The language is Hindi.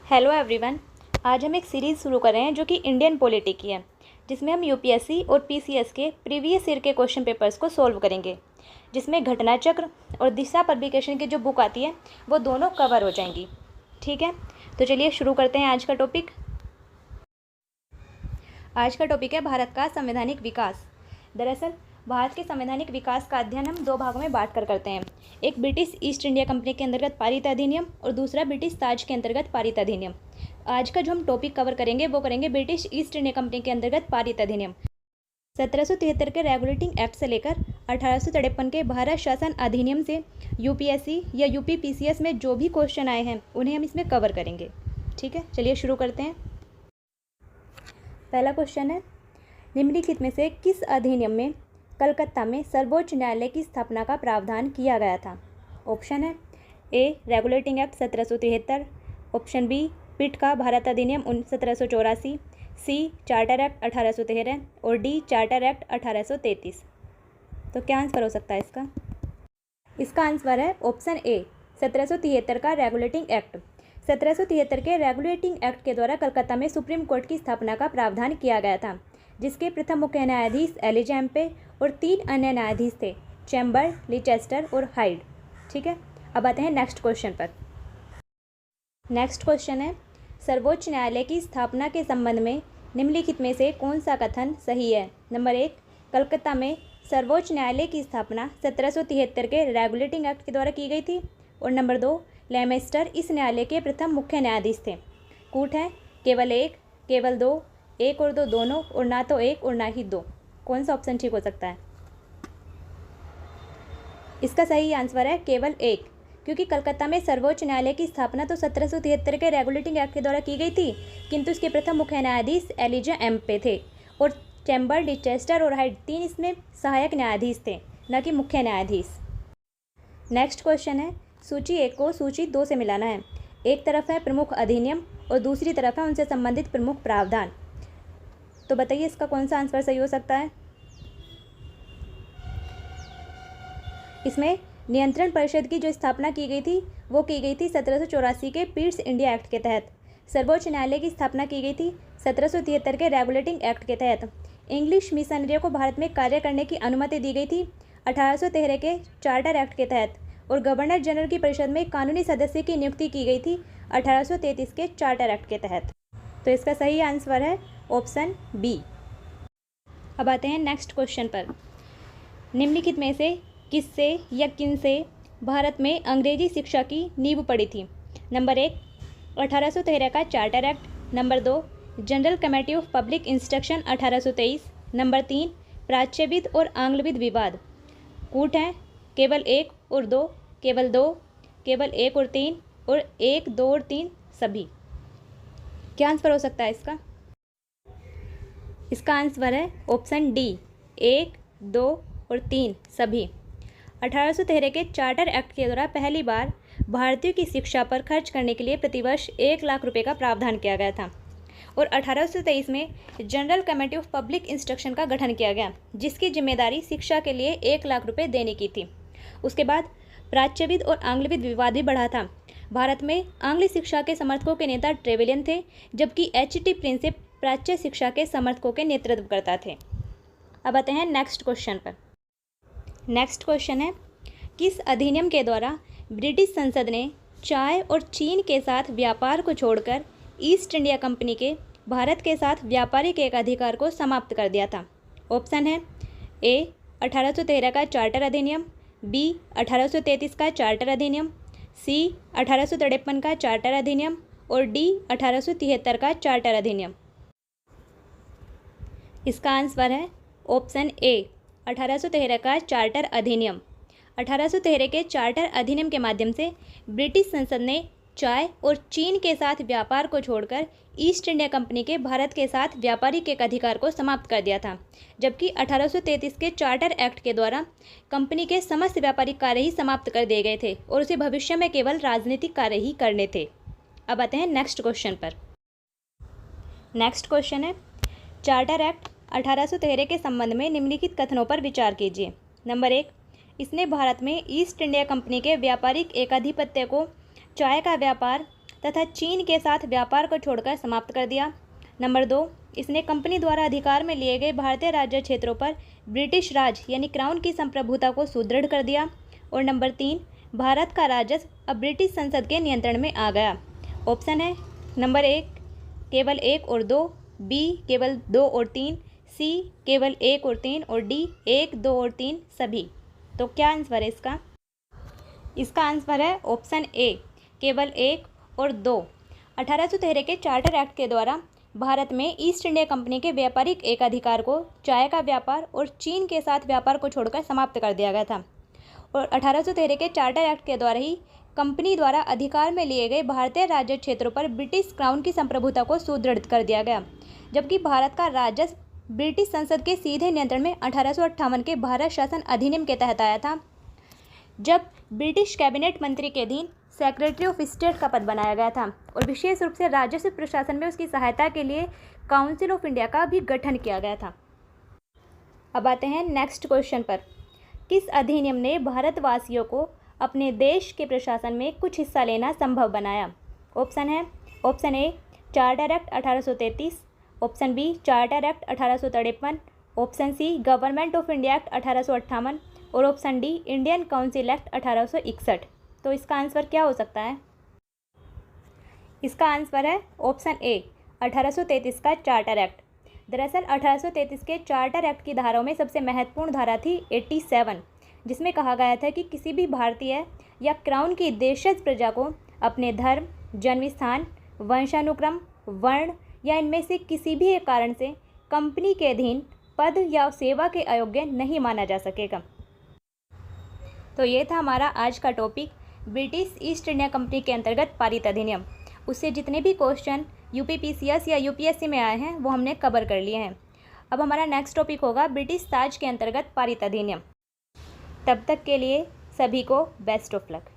Hello everyone. आज हम एक सीरीज़ शुरू कर रहे हैं जो कि इंडियन पॉलिटी की है, जिसमें हम यूपीएससी और पीसीएस के प्रीवियस ईयर के क्वेश्चन पेपर्स को सॉल्व करेंगे, जिसमें घटना चक्र और दिशा पब्लिकेशन की जो बुक आती है वो दोनों कवर हो जाएंगी। ठीक है, तो चलिए शुरू करते हैं आज का टॉपिक। आज का टॉपिक है भारत का संवैधानिक विकास। दरअसल भारत के संवैधानिक विकास का अध्ययन हम दो भागों में बांट कर करते हैं। एक ब्रिटिश ईस्ट इंडिया कंपनी के अंतर्गत पारित अधिनियम और दूसरा ब्रिटिश ताज के अंतर्गत पारित अधिनियम। आज का जो हम टॉपिक कवर करेंगे वो करेंगे ब्रिटिश ईस्ट इंडिया कंपनी के अंतर्गत पारित अधिनियम। 1773 के रेगुलेटिंग एक्ट से लेकर 1853 के भारत शासन अधिनियम से यूपीएससी या यूपी पीसीएस में जो भी क्वेश्चन आए हैं उन्हें हम इसमें कवर करेंगे। ठीक है, चलिए शुरू करते हैं। पहला क्वेश्चन है, निम्नलिखित में से किस अधिनियम में कलकत्ता में सर्वोच्च न्यायालय की स्थापना का प्रावधान किया गया था? ऑप्शन है ए रेगुलेटिंग एक्ट 1773, ऑप्शन बी पिट का भारत अधिनियम 1784, सी चार्टर एक्ट 1813 और डी चार्टर एक्ट 1833। तो क्या आंसर हो सकता है इसका? इसका आंसर है ऑप्शन ए 1773 का रेगुलेटिंग एक्ट। 1773 के रेगुलेटिंग एक्ट के द्वारा कलकत्ता में सुप्रीम कोर्ट की स्थापना का प्रावधान किया गया था, जिसके प्रथम मुख्य न्यायाधीश एलिजैम्पे और 3 अन्य न्यायाधीश थे, चैम्बर, लिचेस्टर और हाइड। ठीक है, अब आते हैं नेक्स्ट क्वेश्चन पर। नेक्स्ट क्वेश्चन है, सर्वोच्च न्यायालय की स्थापना के संबंध में निम्नलिखित में से कौन सा कथन सही है? नंबर 1, कलकत्ता में सर्वोच्च न्यायालय की स्थापना 1773 के रेगुलेटिंग एक्ट के द्वारा की गई थी, और नंबर 2, लेमेस्टर इस न्यायालय के प्रथम मुख्य न्यायाधीश थे। कूट है केवल 1, केवल 2, 1 और 2 दोनों, और ना तो 1 और ना ही 2। कौन सा ऑप्शन ठीक हो सकता है? इसका सही आंसर है केवल 1, क्योंकि कलकत्ता में सर्वोच्च न्यायालय की स्थापना तो 1773 के रेगुलेटिंग एक्ट के द्वारा की गई थी, किंतु इसके प्रथम मुख्य न्यायाधीश एलिजा एम्पे थे, और चैम्बर, लिचेस्टर और हाइड 3 इसमें सहायक न्यायाधीश थे, न कि मुख्य न्यायाधीश। नेक्स्ट क्वेश्चन है, सूची 1 को सूची 2 से मिलाना है। एक तरफ है प्रमुख अधिनियम और दूसरी तरफ है उनसे संबंधित प्रमुख प्रावधान। तो बताइए इसका कौन सा आंसर सही हो सकता है? इसमें नियंत्रण परिषद की जो स्थापना की गई थी वो की गई थी 1784 के पीट्स इंडिया एक्ट के तहत। सर्वोच्च न्यायालय की स्थापना की गई थी 1773 के रेगुलेटिंग एक्ट के तहत। इंग्लिश मिशनरियों को भारत में कार्य करने की अनुमति दी गई थी 1813 के चार्टर एक्ट के तहत, और गवर्नर जनरल की परिषद में कानूनी सदस्य की नियुक्ति की गई थी 1833 के चार्टर एक्ट के तहत। तो इसका सही आंसर है ऑप्शन बी। अब आते हैं नेक्स्ट क्वेश्चन पर। निम्नलिखित में से किससे या किनसे भारत में अंग्रेजी शिक्षा की नींव पड़ी थी? नंबर 1, 1813 का charter act, number 2, general committee of public instruction 1823, number 3, प्राच्यविद और आंग्लविद विवाद। कूट हैं केवल 1 और 2, केवल 2, केवल 1 और 3, और 1, 2 और 3 सभी। क्या आंसर हो सकता है इसका? इसका आंसर है ऑप्शन डी 1, 2 और 3 सभी। 1813 के चार्टर एक्ट के द्वारा पहली बार भारतीयों की शिक्षा पर खर्च करने के लिए प्रतिवर्ष 1 लाख रुपए का प्रावधान किया गया था, और 1823 में general committee of public instruction का गठन किया गया, जिसकी जिम्मेदारी शिक्षा के लिए 1 लाख रुपए देने की थी। उसके बाद प्राच्यविद और आंग्लविद विवाद भी बढ़ा था। भारत में आंग्ल शिक्षा के समर्थकों के नेता ट्रेवेलियन थे, जबकि एच.टी. प्रिंसिप प्राच्य शिक्षा के समर्थकों के नेतृत्व करता थे। अब आते हैं नेक्स्ट क्वेश्चन पर। नेक्स्ट क्वेश्चन है, किस अधिनियम के द्वारा ब्रिटिश संसद ने चाय और चीन के साथ व्यापार को छोड़कर ईस्ट इंडिया कंपनी के भारत के साथ व्यापारिक एक अधिकार को समाप्त कर दिया था? ऑप्शन है ए 1813 का चार्टर अधिनियम, बी 1833 का चार्टर अधिनियम, सी 1853 का चार्टर अधिनियम, और डी 1873 का चार्टर अधिनियम। इसका आंसर है ऑप्शन ए 1813 का चार्टर अधिनियम। 1813 के चार्टर अधिनियम के माध्यम से ब्रिटिश संसद ने चाय और चीन के साथ व्यापार को छोड़कर ईस्ट इंडिया कंपनी के भारत के साथ व्यापारिक एक अधिकार को समाप्त कर दिया था, जबकि 1833 के चार्टर एक्ट के द्वारा कंपनी के समस्त व्यापारिक कार्य ही समाप्त कर दिए गए थे, और उसे भविष्य में केवल राजनीतिक कार्य ही करने थे। अब आते हैं नेक्स्ट क्वेश्चन पर। नेक्स्ट क्वेश्चन है, चार्टर एक्ट 1813 के संबंध में निम्नलिखित कथनों पर विचार कीजिए। नंबर 1, इसने भारत में ईस्ट इंडिया कंपनी के व्यापारिक एकाधिपत्य को चाय का व्यापार तथा चीन के साथ व्यापार को छोड़कर समाप्त कर दिया। नंबर 2, इसने कंपनी द्वारा अधिकार में लिए गए भारतीय राज्य क्षेत्रों पर ब्रिटिश राज यानी क्राउन की संप्रभुता को सुदृढ़ कर दिया। और नंबर 3, भारत का राजस्व अब ब्रिटिश संसद के नियंत्रण में आ गया। ऑप्शन है नंबर 1 केवल 1 और 2, बी केवल 2 और 3, सी केवल 1 और 3 और डी 1, 2 और 3 सभी। तो क्या आंसर है इसका? इसका आंसर है ऑप्शन ए केवल 1 और 2। 1813 के चार्टर एक्ट के द्वारा भारत में ईस्ट इंडिया कंपनी के व्यापारिक एकाधिकार को चाय का व्यापार और चीन के साथ व्यापार को छोड़कर समाप्त कर दिया गया था। और 1813 के चार्टर एक्ट के द्वारा ही कंपनी द्वारा अधिकार में लिए गए भारतीय राज्य क्षेत्रों पर ब्रिटिश क्राउन की संप्रभुता को सुदृढ़ कर दिया गया, जबकि भारत का राजस्व ब्रिटिश संसद के सीधे नियंत्रण में 1858 के भारत शासन अधिनियम के तहत आया था, जब ब्रिटिश कैबिनेट मंत्री के अधीन सेक्रेटरी ऑफ स्टेट का पद बनाया गया था और विशेष रूप से राजस्व प्रशासन में उसकी सहायता के लिए काउंसिल ऑफ इंडिया का भी गठन किया गया था। अब आते हैं नेक्स्ट क्वेश्चन पर। किस अधिनियम ने भारतवासियों को अपने देश के प्रशासन में कुछ हिस्सा लेना संभव बनाया? ऑप्शन है option A charter act 1833, option B charter act 1853, option C government of India act 1858 और option D Indian council act 1861। तो इसका आंसर क्या हो सकता है? इसका आंसर है ऑप्शन ए 1833 का चार्टर एक्ट। दरअसल 1833 के चार्टर एक्ट की धाराओं में सबसे महत्वपूर्ण धारा थी 87, जिसमें कहा गया था कि किसी भी भारतीय या क्राउन की देशज प्रजा को अपने धर्म, जन्म स्थान, वंशानुक्रम, वर्ण या इनमें से किसी भी एक कारण से कंपनी के अधीन पद या सेवा के अयोग्य नहीं माना जा सकेगा। तो ये था हमारा आज का topic, British east India company के अंतर्गत पारित अधिनियम। उससे जितने भी क्वेश्चन यूपीपीसीएस या यूपीएससी में आए हैं वो हमने कवर कर लिए हैं। अब हमारा नेक्स्ट टॉपिक होगा ब्रिटिश ताज के अंतर्गत पारित अधिनियम। तब तक के लिए सभी को बेस्ट ऑफ लक।